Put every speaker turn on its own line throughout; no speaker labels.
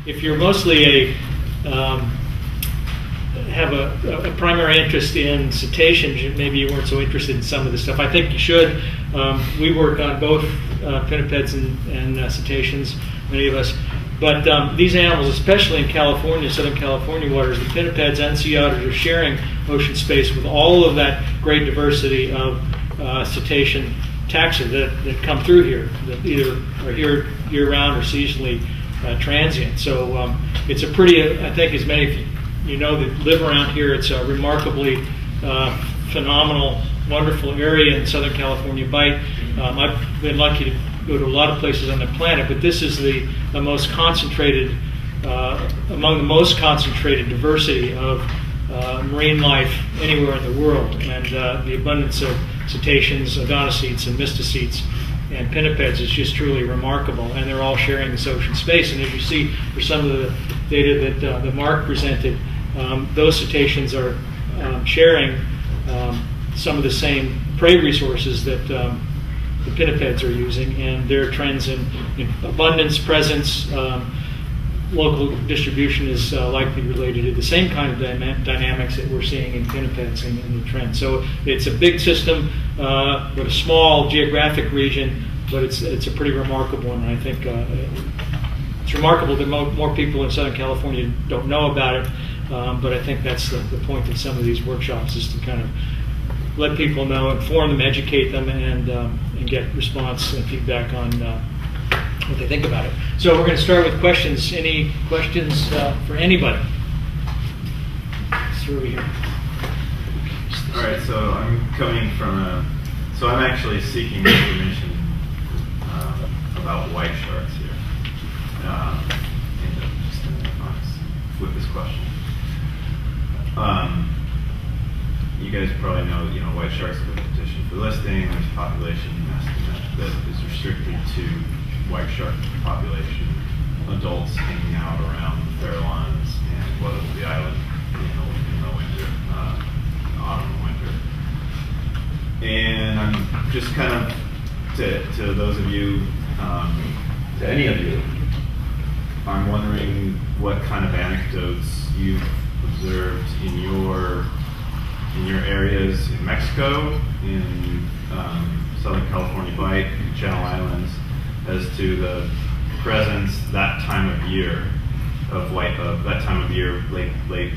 if you're mostly have a primary interest in cetaceans, maybe you weren't so interested in some of this stuff. I think you should. We work on both pinnipeds and cetaceans, many of us. But these animals, especially in California, Southern California waters, the pinnipeds and sea otters are sharing ocean space with all of that great diversity of cetacean taxa that come through here, that either are here year-round or seasonally transient. So it's a pretty, I think as many of you know that live around here, it's a remarkably phenomenal, wonderful area in Southern California Bight. I've been lucky to go to a lot of places on the planet, but this is the most concentrated, among the most concentrated diversity of marine life anywhere in the world. And the abundance of cetaceans, agonocetes, and mysticetes, and pinnipeds is just truly remarkable. And they're all sharing this ocean space. And as you see, for some of the data that Mark presented, those cetaceans are sharing some of the same prey resources that the pinnipeds are using, and their trends in abundance, presence, local distribution is likely related to the same kind of dynamics that we're seeing in pinnipeds and the trend. So it's a big system, but a small geographic region, but it's a pretty remarkable one. And I think it's remarkable that more people in Southern California don't know about it, but I think that's the point of some of these workshops, is to kind of let people know, inform them, educate them, and get response and feedback on what they think about it. So we're going to start with questions. Any questions for anybody? It's over here.
All right, so I'm coming from so I'm actually seeking information about white sharks here. Just flip this question. You guys probably know, white sharks have a petition for listing. There's a population estimate that is restricted to white shark population, adults hanging out around the Farallones and Guadalupe Island in the winter, autumn and winter. And I'm just kind of, to those of you, to any of you, I'm wondering what kind of anecdotes you've observed in your areas in Mexico, in Southern California Bight, Channel Islands, as to the presence that time of year of that time of year, late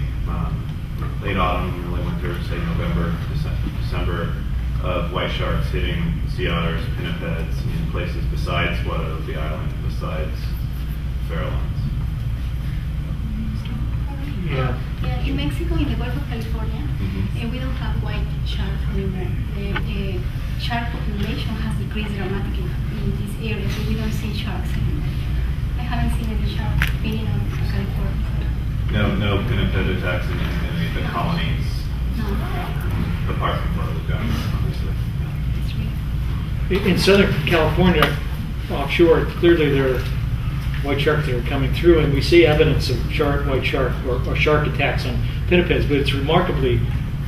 autumn, early winter, say November, December, of white sharks hitting sea otters, pinnipeds in places besides Guadalupe Island, besides Farallones.
Yeah.
Yeah, in Mexico, in the Gulf of California, we don't have white shark anymore. The shark population has decreased dramatically in this area, so we don't see sharks anymore. I haven't seen any shark feeding on California.
No pinniped attacks in any of the colonies.
No.
Apart from Guadalupe Island, obviously.
In Southern California, offshore, clearly there are white sharks that are coming through, and we see evidence of white shark or shark attacks on pinnipeds, but it's remarkably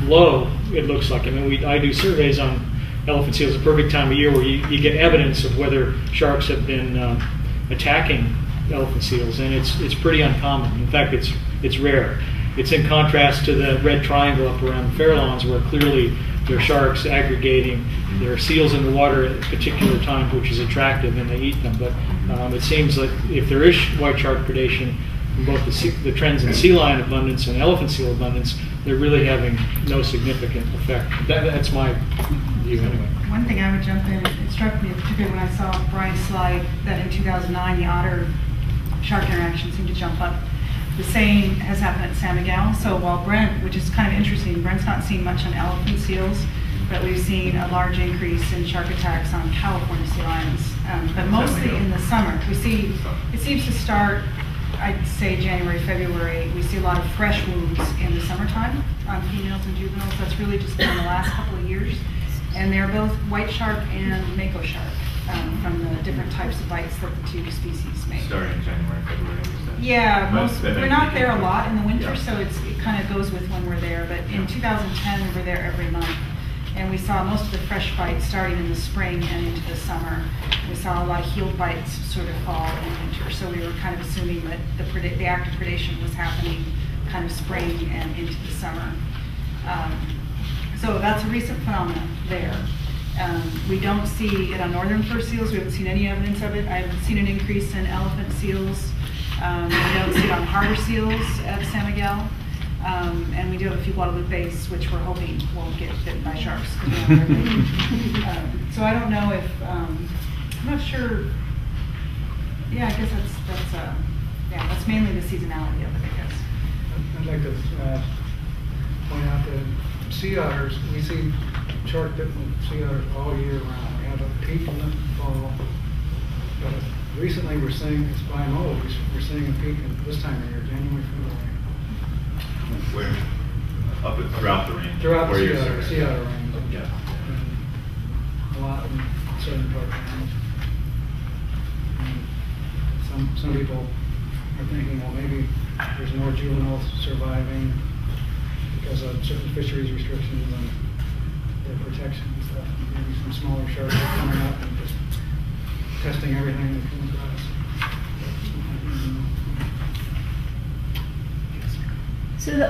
low, it looks like. I mean, I do surveys on elephant seals, a perfect time of year where you get evidence of whether sharks have been attacking elephant seals, and it's pretty uncommon. In fact, it's rare. It's in contrast to the red triangle up around the Farallones, where clearly there are sharks aggregating. There are seals in the water at particular times, which is attractive, and they eat them. But it seems like if there is white shark predation, in both the trends in sea lion abundance and elephant seal abundance, they're really having no significant effect. That's my view anyway.
One thing I would jump in, it struck me, particularly when I saw Brian's slide, that in 2009 the otter shark interaction seemed to jump up. The same has happened at San Miguel. So while Brent, which is kind of interesting, Brent's not seen much on elephant seals, but we've seen a large increase in shark attacks on California sea lions. But mostly in the summer. We see, it seems to start, I'd say January, February. We see a lot of fresh wounds in the summertime on females and juveniles. That's really just been the last couple of years. And they're both white shark and mako shark from the different types of bites that the two species make.
Starting January, February.
Yeah, we're not there a lot in the winter, so it kind of goes with when we're there. But in 2010, we were there every month. And we saw most of the fresh bites starting in the spring and into the summer. We saw a lot of healed bites sort of fall and winter, so we were kind of assuming that the active predation was happening kind of spring and into the summer. So that's a recent phenomenon there. We don't see it on northern fur seals. We haven't seen any evidence of it. I haven't seen an increase in elephant seals. We don't see it on harbor seals at San Miguel. And we do have a few Guadalupe's, which we're hoping won't get bitten by sharks. So I don't know if, I'm not sure. Yeah, I guess that's mainly the seasonality of it, I guess.
I'd like to point out that sea otters, we see shark bitten sea otters all year round. We have a peak in the fall, but recently we're seeing, it's biennial, we're seeing a peak in this time of year, January, February.
Where? Throughout the range?
Throughout
Where
the
you're
sea otter range.
Yeah.
And a lot in southern part of the range. And some people are thinking, well, maybe there's more juveniles surviving because of certain fisheries restrictions and their protection and stuff. Maybe some smaller sharks are coming up and just testing everything they come across.
So the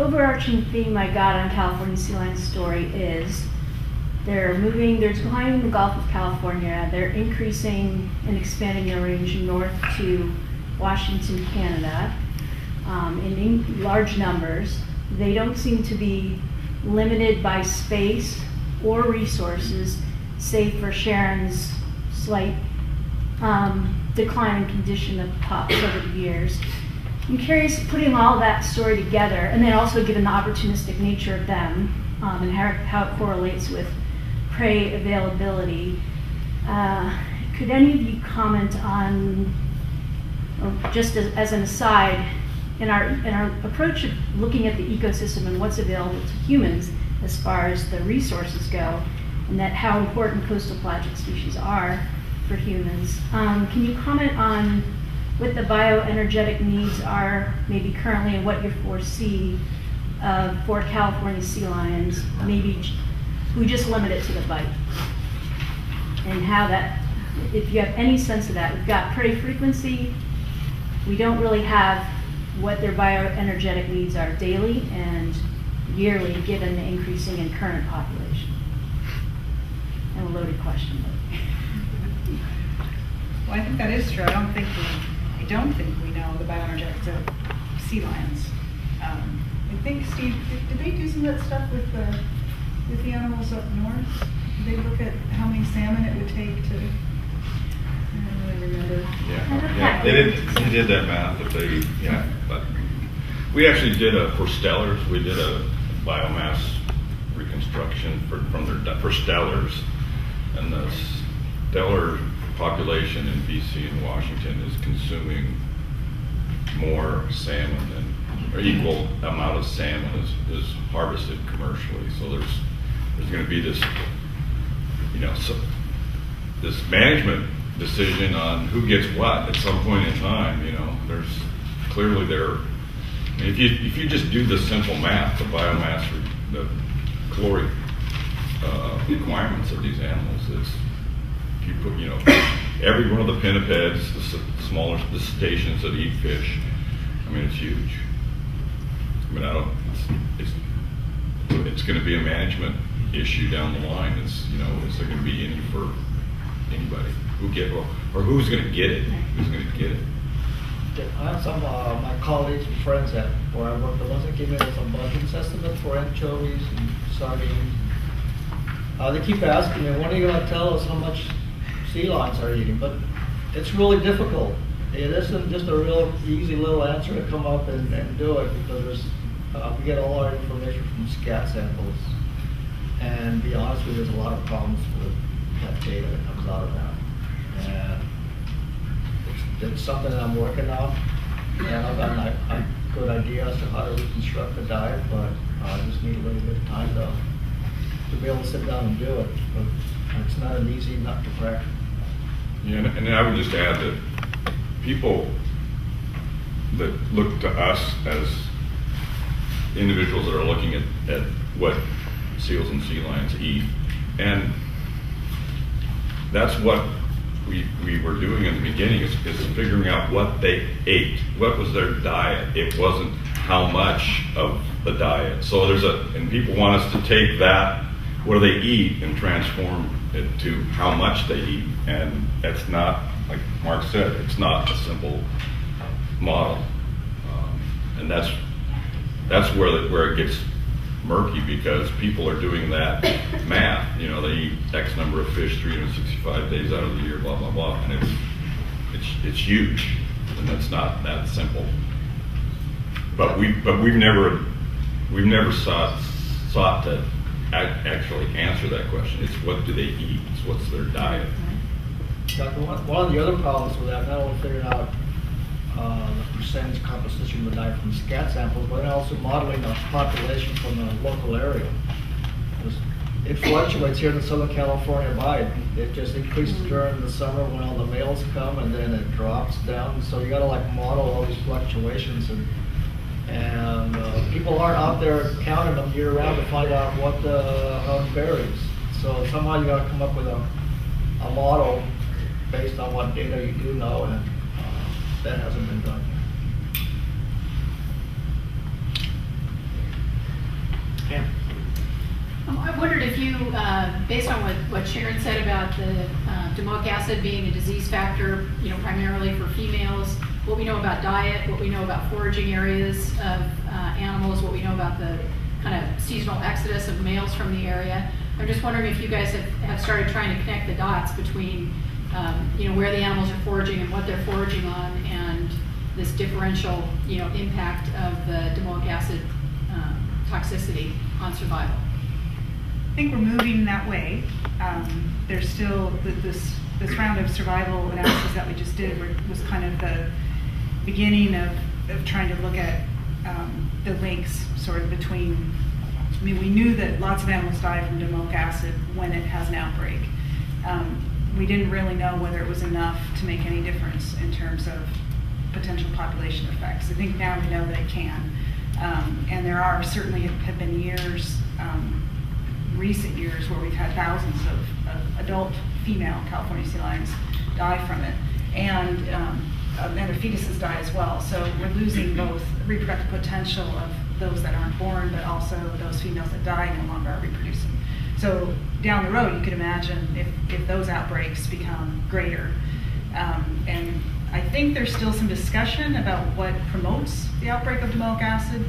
overarching theme I got on California sea lion's story is they're declining in the Gulf of California, they're increasing and expanding their range north to Washington, Canada, in large numbers. They don't seem to be limited by space or resources, save for Sharon's slight decline in condition of pups over the years. I'm curious, putting all that story together, and then also given the opportunistic nature of them and how it correlates with prey availability, could any of you comment on, or just as an aside, in our approach of looking at the ecosystem and what's available to humans as far as the resources go, and that how important coastal pelagic species are for humans, can you comment on what the bioenergetic needs are maybe currently and what you foresee for California sea lions, maybe we just limit it to the bite, and how that, if you have any sense of that. We've got prey frequency, we don't really have what their bioenergetic needs are daily and yearly given the increasing and current population. And a loaded question.
Well, I think that is true. I don't think we know the bioenergetics of sea lions. I think, Steve, did they do some of that stuff with the animals up north? Did they look at how many salmon it would take to? I don't really remember.
Yeah, they did that math, but we actually did for stellars, we did a biomass reconstruction for stellars, and the stellar population in BC and Washington is consuming more salmon than, or equal amount of salmon is harvested commercially. So there's going to be this, this management decision on who gets what at some point in time. There's clearly if you just do the simple math, the biomass, the caloric requirements of these animals, if you put, every one of the pinnipeds, the cetaceans that eat fish, it's huge. It's going to be a management issue down the line. Is there going to be any for anybody or who's going to get it? Who's going to get it?
I have some of my colleagues and friends where I work, the ones that came in with some budget estimate for anchovies and sardines. They keep asking me, when are you going to tell us how much sea lions are eating? But it's really difficult. It isn't just a real easy little answer to come up and do it, because we get all our information from scat samples. And to be honest with you, there's a lot of problems with that data that comes out of that. And it's something that I'm working on. And I've got a good idea as to how to reconstruct the diet, but I just need a little bit of time to be able to sit down and do it. But it's not an easy nut to crack.
Yeah, and I would just add that people that look to us as individuals that are looking at what seals and sea lions eat. And that's what we were doing in the beginning, is figuring out what they ate. What was their diet? It wasn't how much of the diet. So and people want us to take that, what do they eat, and transform it to how much they eat. And that's not, like Mark said, it's not a simple model. And that's where it gets murky, because people are doing that math. You know, they eat X number of fish 365 days out of the year, blah blah blah, and it's huge, and that's not that simple. But we've never sought to actually answer that question. It's what do they eat? It's what's their diet.
Dr. One of the other problems with that, not only figuring out the percentage composition of the diet from the scat samples, but also modeling the population from the local area. It fluctuates here in the Southern California bite. It just increases during the summer when all the males come, and then it drops down. So you got to like model all these fluctuations, and people aren't out there counting them year round to find out how it varies. So somehow you got to come up with a model based on what data you do know, and that hasn't been done yet.
I wondered if you, based on what Sharon said about the domoic acid being a disease factor, primarily for females, what we know about diet, what we know about foraging areas of animals, what we know about the kind of seasonal exodus of males from the area. I'm just wondering if you guys have started trying to connect the dots between where the animals are foraging and what they're foraging on, and this differential, impact of the domoic acid toxicity on survival.
I think we're moving that way. There's still this round of survival analysis that we just did was kind of the beginning of trying to look at the links sort of between. I mean, we knew that lots of animals die from domoic acid when it has an outbreak. We didn't really know whether it was enough to make any difference in terms of potential population effects. I think now we know that it can. And there are certainly have been years, recent years, where we've had thousands of adult female California sea lions die from it. And their fetuses die as well. So we're losing both reproductive potential of those that aren't born, but also those females that die no longer are reproducing. So down the road, you could imagine if those outbreaks become greater. And I think there's still some discussion about what promotes the outbreak of domoic acid.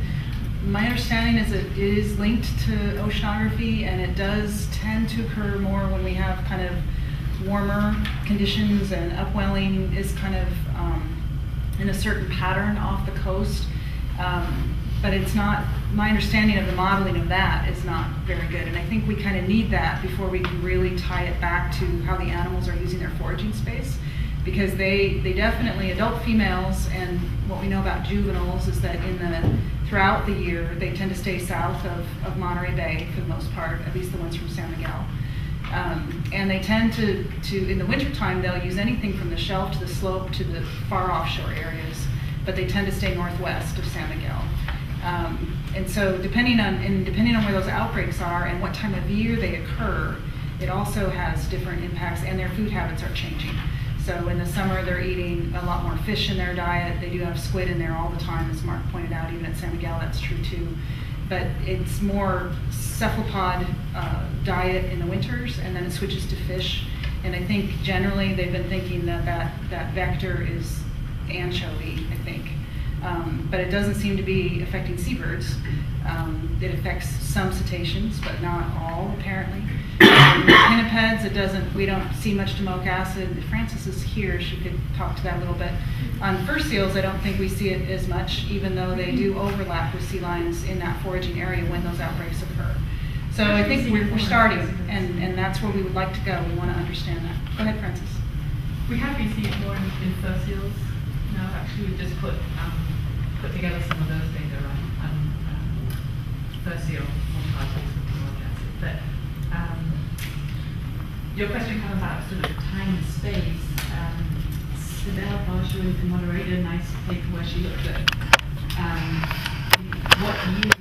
My understanding is it is linked to oceanography, and it does tend to occur more when we have kind of warmer conditions, and upwelling is kind of in a certain pattern off the coast. But it's not, my understanding of the modeling of that is not very good. And I think we kind of need that before we can really tie it back to how the animals are using their foraging space. Because they definitely, adult females, and what we know about juveniles is that throughout the year, they tend to stay south of Monterey Bay for the most part, at least the ones from San Miguel. And they tend to in the wintertime, they'll use anything from the shelf to the slope to the far offshore areas, but they tend to stay northwest of San Miguel. And so depending on where those outbreaks are and what time of year they occur, it also has different impacts, and their food habits are changing. So in the summer, they're eating a lot more fish in their diet. They do have squid in there all the time, as Mark pointed out. Even at San Miguel, that's true too. But it's more cephalopod diet in the winters, and then it switches to fish. And I think generally they've been thinking that vector is anchovy, I think. But it doesn't seem to be affecting seabirds. It affects some cetaceans, but not all, apparently. Pinnipeds, we don't see much domoic acid. If Frances is here, she could talk to that a little bit. On fur seals, I don't think we see it as much, even though they do overlap with sea lions in that foraging area when those outbreaks occur. So I think we're starting, and that's where we would like to go. We want to understand that. Go ahead, Frances.
We have been seeing more in fur seals. No, actually, we just put together some of those data on fur seal mortality with domoic acid. But your question kind of about sort of time and space. Sidel Marshall in Monterey did a nice paper where she looked at what years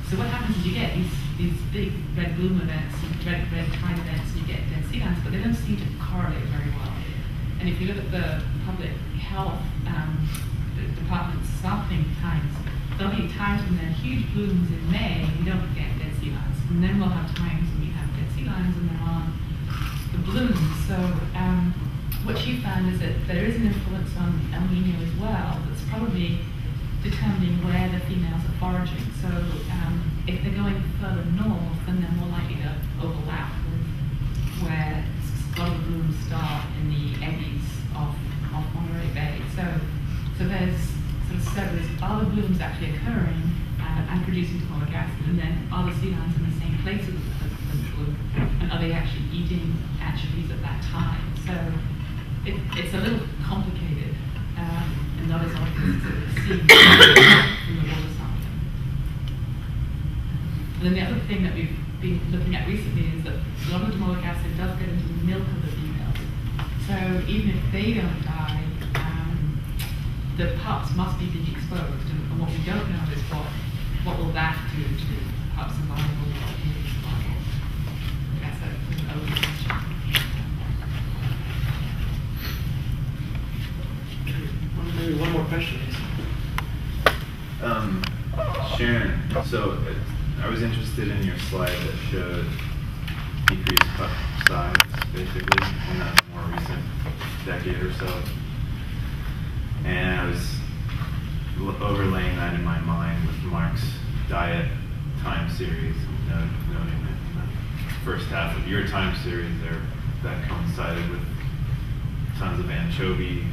So what happens is you get these big red bloom events, red tide events, and you get dead sea lions, but they don't seem to correlate very well. And if you look at the public health department's sampling times, there'll be times when there are huge blooms in May and we don't get dead sea lions. And then we'll have times when we have dead sea lions and there aren't the blooms. So what she found is that there is an influence on El Nino as well that's probably determining where the females are foraging. So if they're going further north, then they're more likely to overlap with where a lot of the blooms start in the eddies of Monterey Bay. So there's there's other blooms actually occurring and producing domoic acid, and then are the sea lions in the same places as the bloom, and are they actually eating anchovies at that time? So it's a little complicated, and not as obvious as it seems from the water sampling. And then the other thing that we've been looking at recently is that a lot of domoic acid does get into the milk of the females. So even if they don't die, the pups must be being exposed, and what we don't know is what will that do to the pups' survival or human survival. That's an open question.
Maybe one more question.
Sharon, so I was interested in your slide that showed decreased pup size, basically, in a more recent decade or so. And I was overlaying that in my mind with Mark's diet time series, noting that in the first half of your time series there, that coincided with tons of anchovy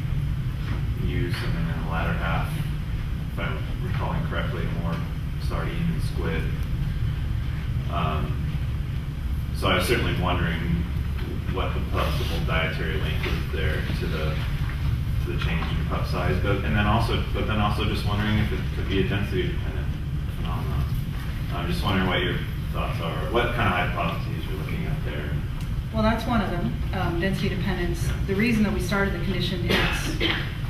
use, and then in the latter half, if I'm recalling correctly, more sardine and squid. So I was certainly wondering what the possible dietary link is there to the change in pup size, but then also just wondering if it could be a density dependent phenomenon. I'm just wondering what your thoughts are, what kind of hypotheses you're looking at there.
Well, that's one of them, density dependence. The reason that we started the condition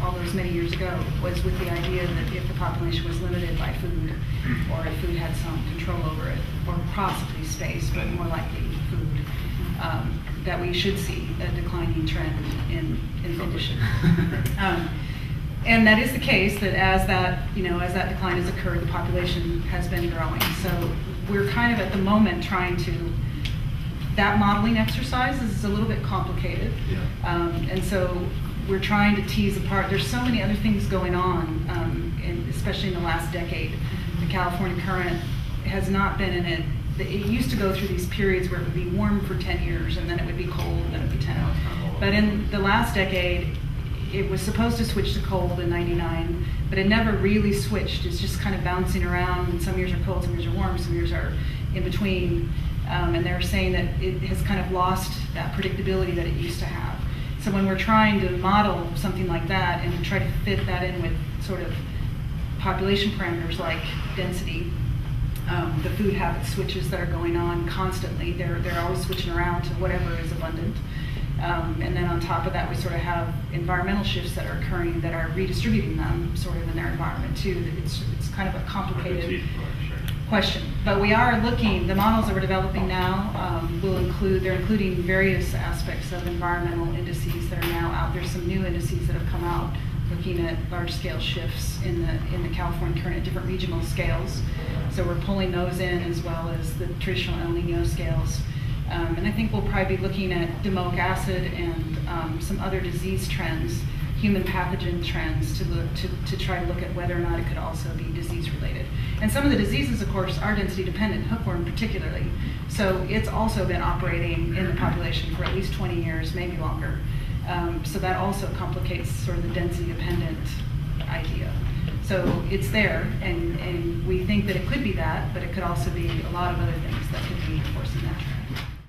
all those many years ago was with the idea that if the population was limited by food, or if food had some control over it, or possibly space, but more likely food, that we should see a declining trend in condition. And that is the case, that as that decline has occurred, the population has been growing. So we're kind of at the moment trying to, that modeling exercise is a little bit complicated.
Yeah.
And so we're trying to tease apart, there's so many other things going on, especially in the last decade. The California current has not been in it. It used to go through these periods where it would be warm for 10 years and then it would be cold and then it would be 10. But in the last decade, it was supposed to switch to cold in '99, but it never really switched. It's just kind of bouncing around, and some years are cold, some years are warm, some years are in between. And they're saying that it has kind of lost that predictability that it used to have. So when we're trying to model something like that and try to fit that in with sort of population parameters like density, the food habit switches that are going on constantly, they're always switching around to whatever is abundant. And then on top of that, we sort of have environmental shifts that are occurring that are redistributing them sort of in their environment too. It's kind of a complicated question. But we are looking, the models that we're developing now they're including various aspects of environmental indices that are now out. There's some new indices that have come out looking at large-scale shifts in the California current at different regional scales. So we're pulling those in as well as the traditional El Nino scales. And I think we'll probably be looking at domoic acid and some other disease trends, human pathogen trends, to try to look at whether or not it could also be disease-related. And some of the diseases, of course, are density-dependent, hookworm particularly. So it's also been operating in the population for at least 20 years, maybe longer. So that also complicates sort of the density-dependent idea. So it's there, and we think that it could be that, but it could also be a lot of other things that could be enforcing that trend.